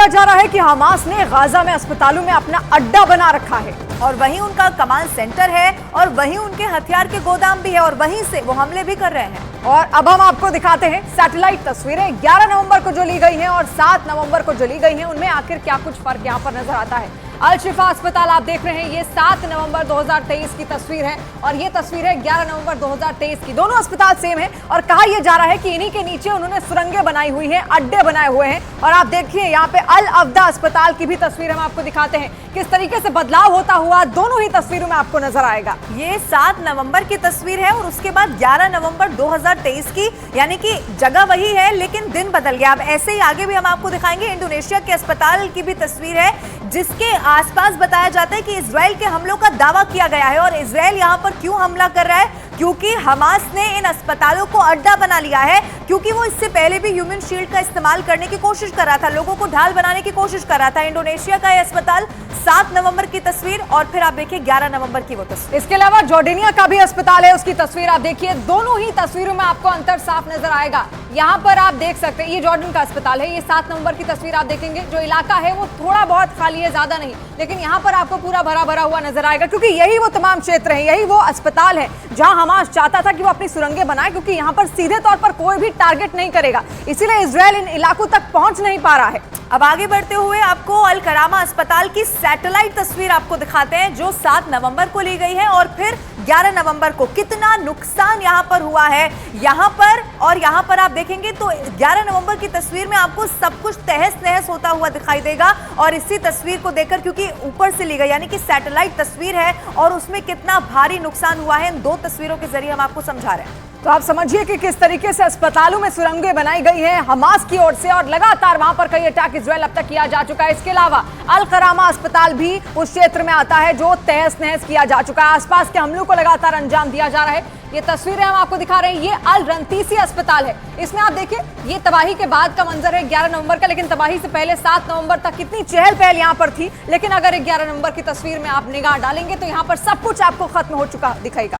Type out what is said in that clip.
जा रहा है कि हमास ने गाजा में अस्पतालों में अपना अड्डा बना रखा है और वहीं उनका कमांड सेंटर है और वहीं उनके हथियार के गोदाम भी है और वहीं से वो हमले भी कर रहे हैं। और अब हम आपको दिखाते हैं सैटेलाइट तस्वीरें 11 नवंबर को जो ली गई हैं और 7 नवंबर को जो ली गई हैं, उनमें आखिर क्या कुछ फर्क यहां पर नजर आता है। अल शिफा अस्पताल आप देख रहे हैं, ये 7 नवंबर 2023 की तस्वीर है और ये तस्वीर है 11 नवंबर 2023 की। दोनों अस्पताल सेम है और कहा यह जा रहा है कि इन्हीं के नीचे उन्होंने सुरंगें बनाई हुई हैं, अड्डे बनाए हुए हैं। और आप देखिए यहाँ पे अल अब्दा अस्पताल की भी तस्वीर हम आपको दिखाते हैं, किस तरीके से बदलाव होता हुआ दोनों ही तस्वीरों में आपको नजर आएगा। ये 7 नवंबर की तस्वीर है और उसके बाद 11 नवंबर 2023 की, यानी कि जगह वही है लेकिन दिन बदल गया। अब ऐसे ही आगे भी हम आपको दिखाएंगे। इंडोनेशिया के अस्पताल की भी तस्वीर है जिसके आसपास बताया जाता है कि इजराइल के हमलों का दावा किया गया है। और इजराइल यहां पर क्यों हमला कर रहा है? क्योंकि हमास ने इन अस्पतालों को अड्डा बना लिया है, क्योंकि वो इससे पहले भी ह्यूमन शील्ड का इस्तेमाल करने की कोशिश कर रहा था, लोगों को ढाल बनाने की कोशिश कर रहा था। इंडोनेशिया का यह अस्पताल 7 नवंबर की तस्वीर और फिर आप देखिए 11 नवंबर की वो तस्वीर। इसके अलावा जॉर्डेनिया का भी अस्पताल है, उसकी तस्वीर आप देखिए। दोनों ही तस्वीरों में आपको अंतर साफ नजर आएगा। यहाँ पर आप देख सकते हैं ये जॉर्डन का अस्पताल है, ये 7 नवंबर की तस्वीर आप देखेंगे। जो इलाका है वो थोड़ा बहुत खाली है, ज्यादा नहीं, लेकिन यहाँ पर आपको पूरा भरा भरा हुआ नजर आएगा, क्योंकि यही वो तमाम क्षेत्र है, यही वो अस्पताल है जहां हमास चाहता था कि वो अपनी सुरंगें बनाए, क्योंकि यहाँ पर सीधे तौर पर कोई भी टारगेट नहीं करेगा, इसीलिए इजराइल इन इलाकों तक पहुंच नहीं पा रहा है। अब आगे बढ़ते हुए आपको अल करामा अस्पताल की सैटेलाइट तस्वीर आपको दिखाते हैं जो 7 नवंबर को ली गई है और फिर 11 नवंबर को। कितना नुकसान यहां पर हुआ है यहां पर, और यहां पर आप देखेंगे तो 11 नवंबर की तस्वीर में आपको सब कुछ तहस नहस होता हुआ दिखाई देगा। और इसी तस्वीर को देखकर, क्योंकि ऊपर से ली गई यानी कि सैटेलाइट तस्वीर है, और उसमें कितना भारी नुकसान हुआ है इन 2 तस्वीरों के जरिए हम आपको समझा रहे हैं। तो आप समझिए कि किस तरीके से अस्पतालों में सुरंगें बनाई गई हैं हमास की ओर से, और लगातार वहां पर कई अटैक इजराइल अब तक किया जा चुका है। इसके अलावा अल करामा अस्पताल भी उस क्षेत्र में आता है जो तहस नहस किया जा चुका है, आसपास के हमलों को लगातार अंजाम दिया जा रहा है। ये तस्वीरें हम आपको दिखा रहे हैं, ये अल रंतीसी अस्पताल है। इसमें आप देखिए ये तबाही के बाद का मंजर है 11 नवंबर का, लेकिन तबाही से पहले 7 नवंबर तक कितनी चहल पहल यहाँ पर थी। लेकिन अगर 11 नवंबर की तस्वीर में आप निगाह डालेंगे तो यहाँ पर सब कुछ आपको खत्म हो चुका दिखेगा।